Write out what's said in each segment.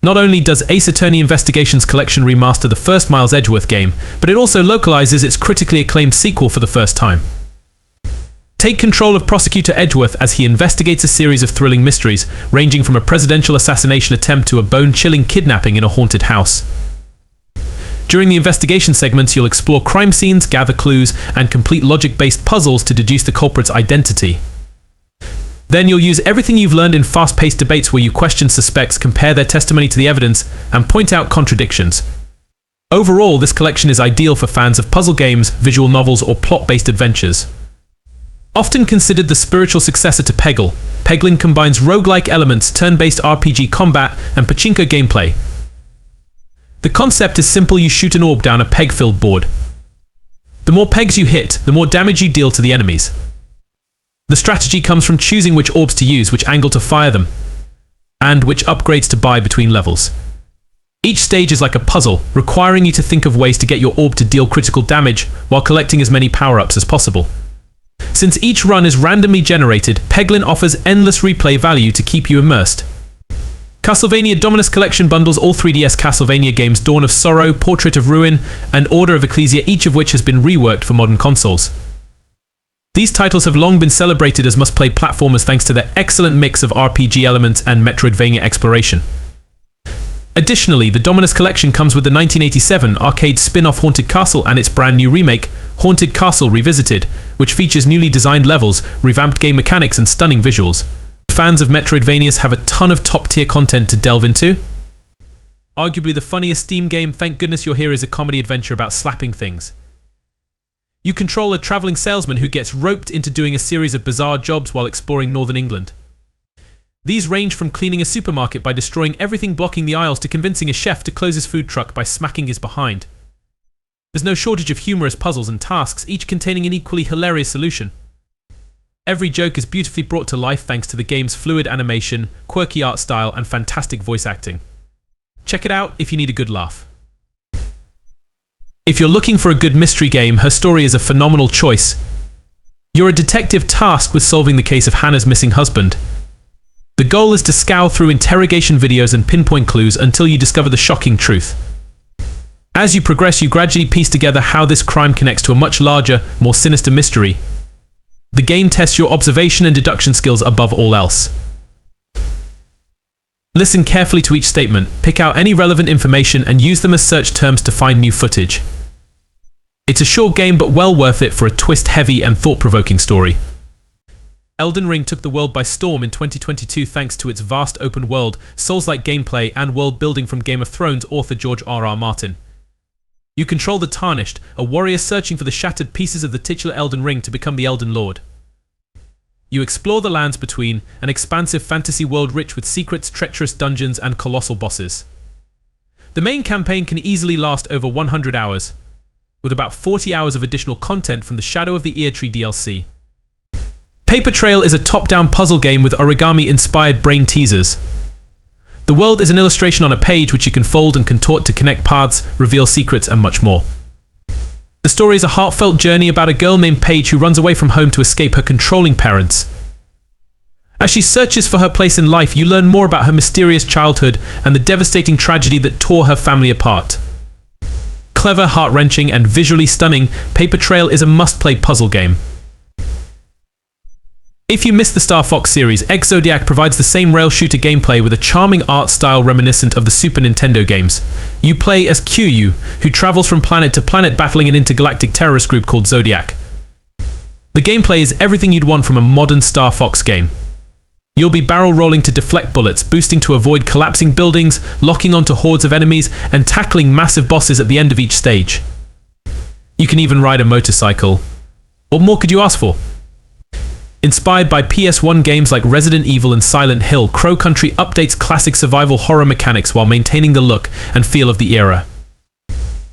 Not only does Ace Attorney Investigations Collection remaster the first Miles Edgeworth game, but it also localizes its critically acclaimed sequel for the first time. Take control of Prosecutor Edgeworth as he investigates a series of thrilling mysteries, ranging from a presidential assassination attempt to a bone-chilling kidnapping in a haunted house. During the investigation segments, you'll explore crime scenes, gather clues, and complete logic-based puzzles to deduce the culprit's identity. Then you'll use everything you've learned in fast-paced debates where you question suspects, compare their testimony to the evidence, and point out contradictions. Overall, this collection is ideal for fans of puzzle games, visual novels, or plot-based adventures. Often considered the spiritual successor to Peglin combines roguelike elements, turn-based RPG combat, and pachinko gameplay. The concept is simple: you shoot an orb down a peg-filled board. The more pegs you hit, the more damage you deal to the enemies. The strategy comes from choosing which orbs to use, which angle to fire them, and which upgrades to buy between levels. Each stage is like a puzzle, requiring you to think of ways to get your orb to deal critical damage while collecting as many power-ups as possible. Since each run is randomly generated, Peglin offers endless replay value to keep you immersed. Castlevania Dominus Collection bundles all 3DS Castlevania games Dawn of Sorrow, Portrait of Ruin, and Order of Ecclesia, each of which has been reworked for modern consoles. These titles have long been celebrated as must-play platformers thanks to their excellent mix of RPG elements and Metroidvania exploration. Additionally, the Dominus Collection comes with the 1987 arcade spin-off Haunted Castle and its brand new remake, Haunted Castle Revisited, which features newly designed levels, revamped game mechanics, and stunning visuals. Fans of Metroidvanias have a ton of top-tier content to delve into. Arguably the funniest Steam game, Thank Goodness You're Here, is a comedy adventure about slapping things. You control a travelling salesman who gets roped into doing a series of bizarre jobs while exploring northern England. These range from cleaning a supermarket by destroying everything blocking the aisles to convincing a chef to close his food truck by smacking his behind. There's no shortage of humorous puzzles and tasks, each containing an equally hilarious solution. Every joke is beautifully brought to life thanks to the game's fluid animation, quirky art style, and fantastic voice acting. Check it out if you need a good laugh. If you're looking for a good mystery game, Her Story is a phenomenal choice. You're a detective tasked with solving the case of Hannah's missing husband. The goal is to scour through interrogation videos and pinpoint clues until you discover the shocking truth. As you progress, you gradually piece together how this crime connects to a much larger, more sinister mystery. The game tests your observation and deduction skills above all else. Listen carefully to each statement, pick out any relevant information, and use them as search terms to find new footage. It's a short game, but well worth it for a twist-heavy and thought-provoking story. Elden Ring took the world by storm in 2022 thanks to its vast open world, Souls-like gameplay, and world building from Game of Thrones author George R.R. Martin. You control the Tarnished, a warrior searching for the shattered pieces of the titular Elden Ring to become the Elden Lord. You explore the lands between, an expansive fantasy world rich with secrets, treacherous dungeons, and colossal bosses. The main campaign can easily last over 100 hours, with about 40 hours of additional content from the Shadow of the Ear Tree DLC. Paper Trail is a top-down puzzle game with origami-inspired brain teasers. The world is an illustration on a page which you can fold and contort to connect paths, reveal secrets, and much more. The story is a heartfelt journey about a girl named Paige who runs away from home to escape her controlling parents. As she searches for her place in life, you learn more about her mysterious childhood and the devastating tragedy that tore her family apart. Clever, heart-wrenching, and visually stunning, Paper Trail is a must-play puzzle game. If you missed the Star Fox series, Zodiac provides the same rail shooter gameplay with a charming art style reminiscent of the Super Nintendo games. You play as Kyu, who travels from planet to planet battling an intergalactic terrorist group called Zodiac. The gameplay is everything you'd want from a modern Star Fox game. You'll be barrel rolling to deflect bullets, boosting to avoid collapsing buildings, locking onto hordes of enemies, and tackling massive bosses at the end of each stage. You can even ride a motorcycle. What more could you ask for? Inspired by PS1 games like Resident Evil and Silent Hill, Crow Country updates classic survival horror mechanics while maintaining the look and feel of the era.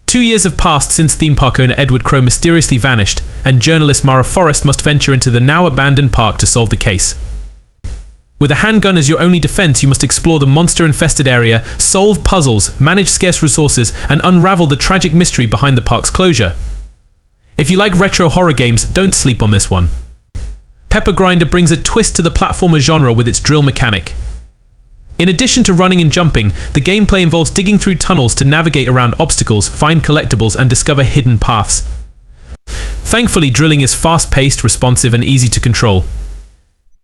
2 years have passed since theme park owner Edward Crow mysteriously vanished, and journalist Mara Forrest must venture into the now abandoned park to solve the case. With a handgun as your only defense, you must explore the monster-infested area, solve puzzles, manage scarce resources, and unravel the tragic mystery behind the park's closure. If you like retro horror games, don't sleep on this one. Pepper Grinder brings a twist to the platformer genre with its drill mechanic. In addition to running and jumping, the gameplay involves digging through tunnels to navigate around obstacles, find collectibles, and discover hidden paths. Thankfully, drilling is fast-paced, responsive, and easy to control.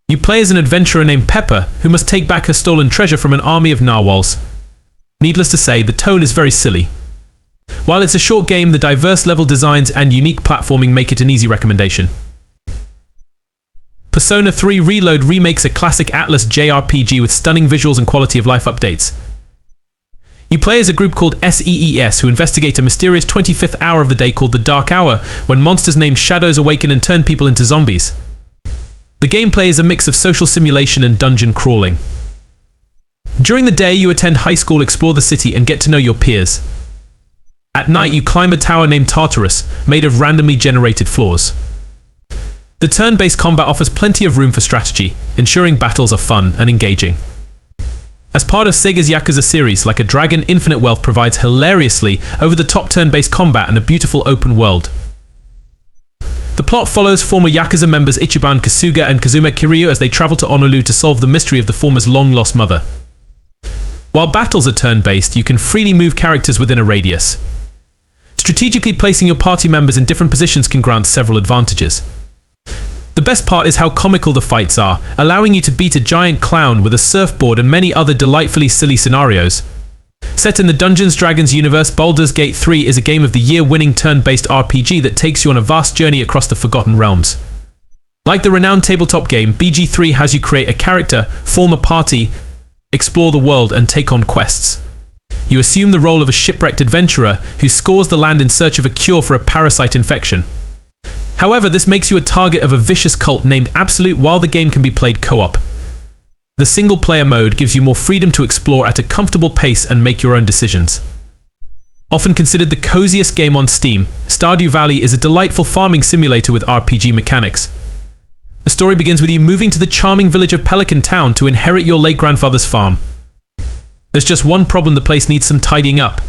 You play as an adventurer named Pepper, who must take back her stolen treasure from an army of narwhals. Needless to say, the tone is very silly. While it's a short game, the diverse level designs and unique platforming make it an easy recommendation. Persona 3 Reload remakes a classic Atlas JRPG with stunning visuals and quality of life updates. You play as a group called SEES who investigate a mysterious 25th hour of the day called the Dark Hour, when monsters named Shadows awaken and turn people into zombies. The gameplay is a mix of social simulation and dungeon crawling. During the day, you attend high school, explore the city, and get to know your peers. At night, you climb a tower named Tartarus, made of randomly generated floors. The turn-based combat offers plenty of room for strategy, ensuring battles are fun and engaging. As part of Sega's Yakuza series, Like a Dragon, Infinite Wealth provides hilariously over-the-top turn-based combat and a beautiful open world. The plot follows former Yakuza members Ichiban Kasuga and Kazuma Kiryu as they travel to Honolulu to solve the mystery of the former's long-lost mother. While battles are turn-based, you can freely move characters within a radius. Strategically placing your party members in different positions can grant several advantages. The best part is how comical the fights are, allowing you to beat a giant clown with a surfboard and many other delightfully silly scenarios. Set in the Dungeons & Dragons universe, Baldur's Gate 3 is a Game of the Year winning turn-based RPG that takes you on a vast journey across the Forgotten Realms. Like the renowned tabletop game, BG3 has you create a character, form a party, explore the world, and take on quests. You assume the role of a shipwrecked adventurer who scours the land in search of a cure for a parasite infection. However, this makes you a target of a vicious cult named Absolute while the game can be played co-op. The single-player mode gives you more freedom to explore at a comfortable pace and make your own decisions. Often considered the coziest game on Steam, Stardew Valley is a delightful farming simulator with RPG mechanics. The story begins with you moving to the charming village of Pelican Town to inherit your late grandfather's farm. There's just one problem: the place needs some tidying up.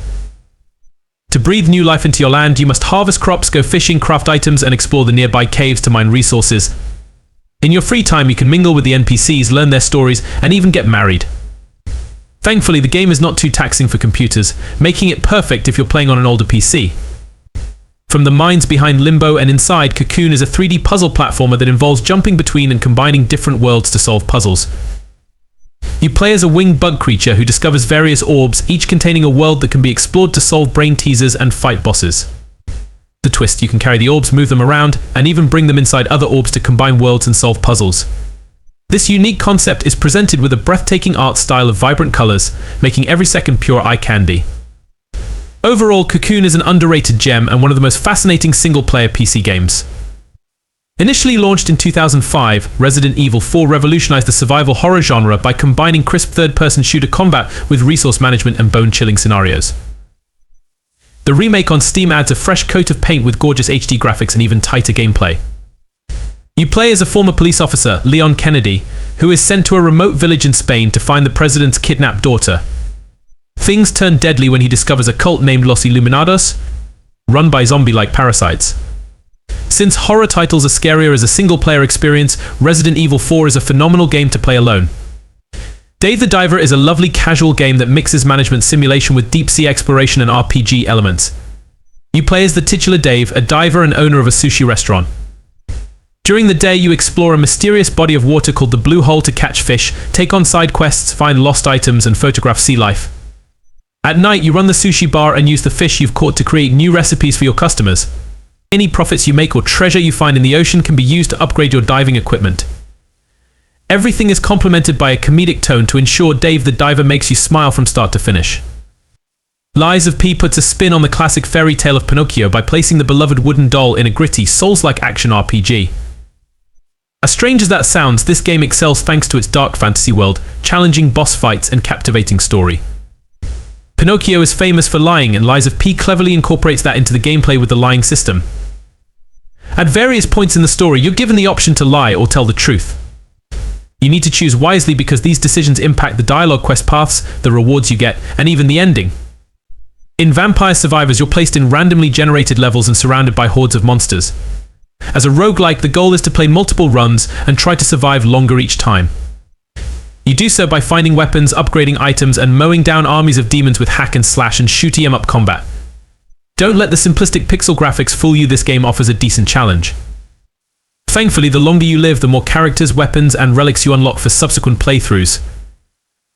To breathe new life into your land, you must harvest crops, go fishing, craft items, and explore the nearby caves to mine resources. In your free time, you can mingle with the NPCs, learn their stories, and even get married. Thankfully, the game is not too taxing for computers, making it perfect if you're playing on an older PC. From the minds behind Limbo and Inside, Cocoon is a 3D puzzle platformer that involves jumping between and combining different worlds to solve puzzles. You play as a winged bug creature who discovers various orbs, each containing a world that can be explored to solve brain teasers and fight bosses. The twist: you can carry the orbs, move them around, and even bring them inside other orbs to combine worlds and solve puzzles. This unique concept is presented with a breathtaking art style of vibrant colors, making every second pure eye candy. Overall, Cocoon is an underrated gem and one of the most fascinating single-player PC games. Initially launched in 2005, Resident Evil 4 revolutionized the survival horror genre by combining crisp third-person shooter combat with resource management and bone-chilling scenarios. The remake on Steam adds a fresh coat of paint with gorgeous HD graphics and even tighter gameplay. You play as a former police officer, Leon Kennedy, who is sent to a remote village in Spain to find the president's kidnapped daughter. Things turn deadly when he discovers a cult named Los Iluminados, run by zombie-like parasites. Since horror titles are scarier as a single-player experience, Resident Evil 4 is a phenomenal game to play alone. Dave the Diver is a lovely casual game that mixes management simulation with deep-sea exploration and RPG elements. You play as the titular Dave, a diver and owner of a sushi restaurant. During the day, you explore a mysterious body of water called the Blue Hole to catch fish, take on side quests, find lost items, and photograph sea life. At night, you run the sushi bar and use the fish you've caught to create new recipes for your customers. Any profits you make or treasure you find in the ocean can be used to upgrade your diving equipment. Everything is complemented by a comedic tone to ensure Dave the Diver makes you smile from start to finish. Lies of P puts a spin on the classic fairy tale of Pinocchio by placing the beloved wooden doll in a gritty, Souls-like action RPG. As strange as that sounds, this game excels thanks to its dark fantasy world, challenging boss fights, and captivating story. Pinocchio is famous for lying, and Lies of P cleverly incorporates that into the gameplay with the lying system. At various points in the story, you're given the option to lie or tell the truth. You need to choose wisely because these decisions impact the dialogue quest paths, the rewards you get, and even the ending. In Vampire Survivors, you're placed in randomly generated levels and surrounded by hordes of monsters. As a roguelike, the goal is to play multiple runs and try to survive longer each time. You do so by finding weapons, upgrading items, and mowing down armies of demons with hack and slash and shoot 'em up combat. Don't let the simplistic pixel graphics fool you. This game offers a decent challenge. Thankfully, the longer you live, the more characters, weapons, and relics you unlock for subsequent playthroughs.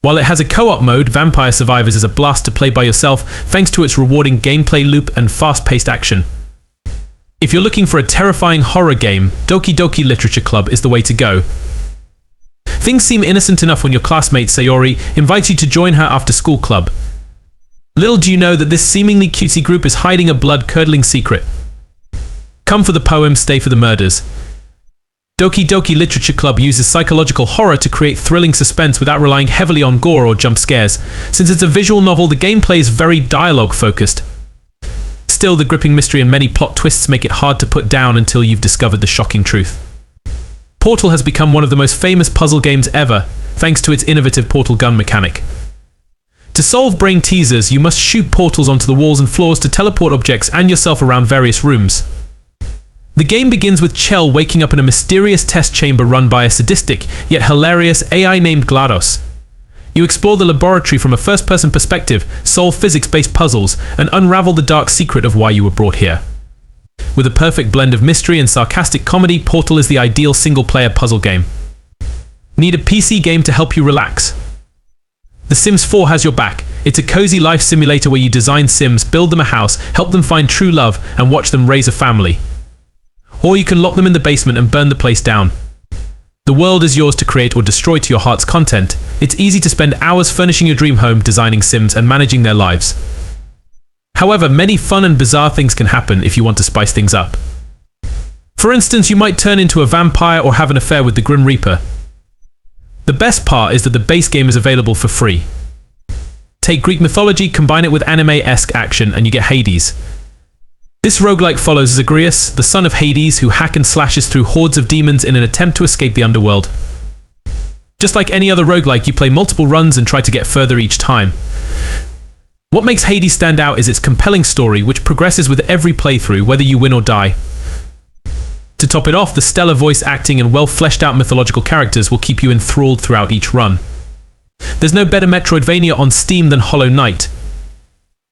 While it has a co-op mode, Vampire Survivors is a blast to play by yourself thanks to its rewarding gameplay loop and fast-paced action. If you're looking for a terrifying horror game, Doki Doki Literature Club is the way to go. Things seem innocent enough when your classmate Sayori invites you to join her after-school club. Little do you know that this seemingly cutesy group is hiding a blood-curdling secret. Come for the poems, stay for the murders. Doki Doki Literature Club uses psychological horror to create thrilling suspense without relying heavily on gore or jump scares. Since it's a visual novel, the gameplay is very dialogue-focused. Still, the gripping mystery and many plot twists make it hard to put down until you've discovered the shocking truth. Portal has become one of the most famous puzzle games ever, thanks to its innovative portal gun mechanic. To solve brain teasers, you must shoot portals onto the walls and floors to teleport objects and yourself around various rooms. The game begins with Chell waking up in a mysterious test chamber run by a sadistic, yet hilarious AI named GLaDOS. You explore the laboratory from a first-person perspective, solve physics-based puzzles, and unravel the dark secret of why you were brought here. With a perfect blend of mystery and sarcastic comedy, Portal is the ideal single-player puzzle game. Need a PC game to help you relax? The Sims 4 has your back. It's a cozy life simulator where you design Sims, build them a house, help them find true love, and watch them raise a family. Or you can lock them in the basement and burn the place down. The world is yours to create or destroy to your heart's content. It's easy to spend hours furnishing your dream home, designing Sims, and managing their lives. However, many fun and bizarre things can happen if you want to spice things up. For instance, you might turn into a vampire or have an affair with the Grim Reaper. The best part is that the base game is available for free. Take Greek mythology, combine it with anime-esque action, and you get Hades. This roguelike follows Zagreus, the son of Hades, who hack and slashes through hordes of demons in an attempt to escape the underworld. Just like any other roguelike, you play multiple runs and try to get further each time. What makes Hades stand out is its compelling story, which progresses with every playthrough, whether you win or die. To top it off, the stellar voice acting and well-fleshed-out mythological characters will keep you enthralled throughout each run. There's no better Metroidvania on Steam than Hollow Knight.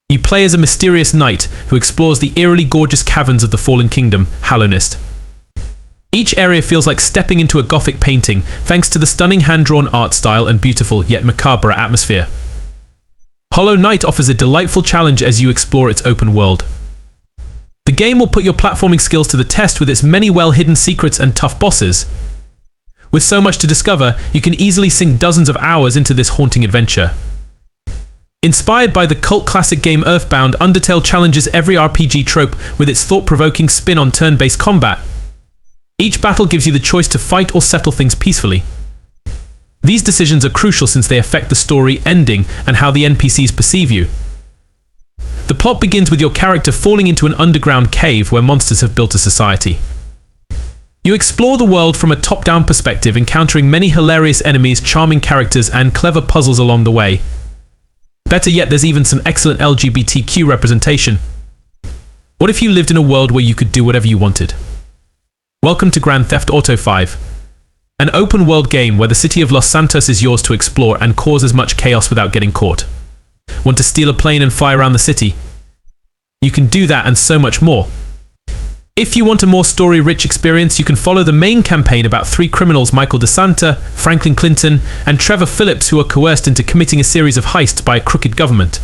You play as a mysterious knight who explores the eerily gorgeous caverns of the fallen kingdom, Hallownest. Each area feels like stepping into a gothic painting, thanks to the stunning hand-drawn art style and beautiful yet macabre atmosphere. Hollow Knight offers a delightful challenge as you explore its open world. The game will put your platforming skills to the test with its many well-hidden secrets and tough bosses. With so much to discover, you can easily sink dozens of hours into this haunting adventure. Inspired by the cult classic game Earthbound, Undertale challenges every RPG trope with its thought-provoking spin on turn-based combat. Each battle gives you the choice to fight or settle things peacefully. These decisions are crucial since they affect the story, ending, and how the NPCs perceive you. The plot begins with your character falling into an underground cave where monsters have built a society. You explore the world from a top-down perspective, encountering many hilarious enemies, charming characters, and clever puzzles along the way. Better yet, there's even some excellent LGBTQ representation. What if you lived in a world where you could do whatever you wanted? Welcome to Grand Theft Auto 5, an open-world game where the city of Los Santos is yours to explore and cause as much chaos without getting caught. Want to steal a plane and fly around the city? You can do that and so much more. If you want a more story-rich experience, you can follow the main campaign about three criminals, Michael DeSanta, Franklin Clinton, and Trevor Phillips, who are coerced into committing a series of heists by a crooked government.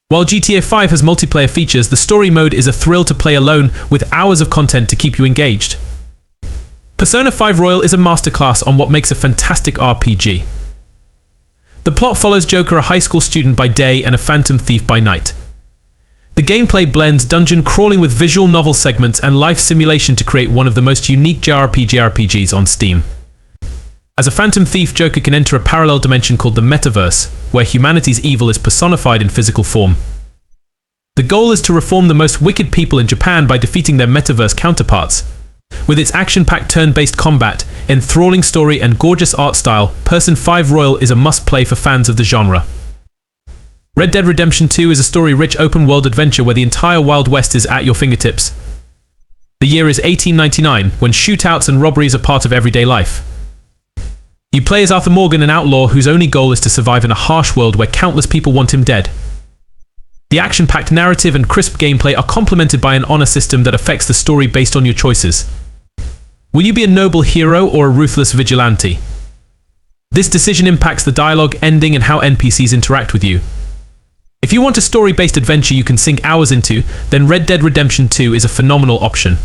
While GTA 5 has multiplayer features, the story mode is a thrill to play alone with hours of content to keep you engaged. Persona 5 Royal is a masterclass on what makes a fantastic RPG. The plot follows Joker, a high school student by day and a phantom thief by night. The gameplay blends dungeon crawling with visual novel segments and life simulation to create one of the most unique JRPGs on Steam. As a phantom thief, Joker can enter a parallel dimension called the Metaverse, where humanity's evil is personified in physical form. The goal is to reform the most wicked people in Japan by defeating their Metaverse counterparts. With its action-packed turn-based combat, enthralling story, and gorgeous art style, Persona 5 Royal is a must-play for fans of the genre. Red Dead Redemption 2 is a story-rich open-world adventure where the entire Wild West is at your fingertips. The year is 1899, when shootouts and robberies are part of everyday life. You play as Arthur Morgan, an outlaw whose only goal is to survive in a harsh world where countless people want him dead. The action-packed narrative and crisp gameplay are complemented by an honor system that affects the story based on your choices. Will you be a noble hero or a ruthless vigilante? This decision impacts the dialogue, ending, and how NPCs interact with you. If you want a story-based adventure you can sink hours into, then Red Dead Redemption 2 is a phenomenal option.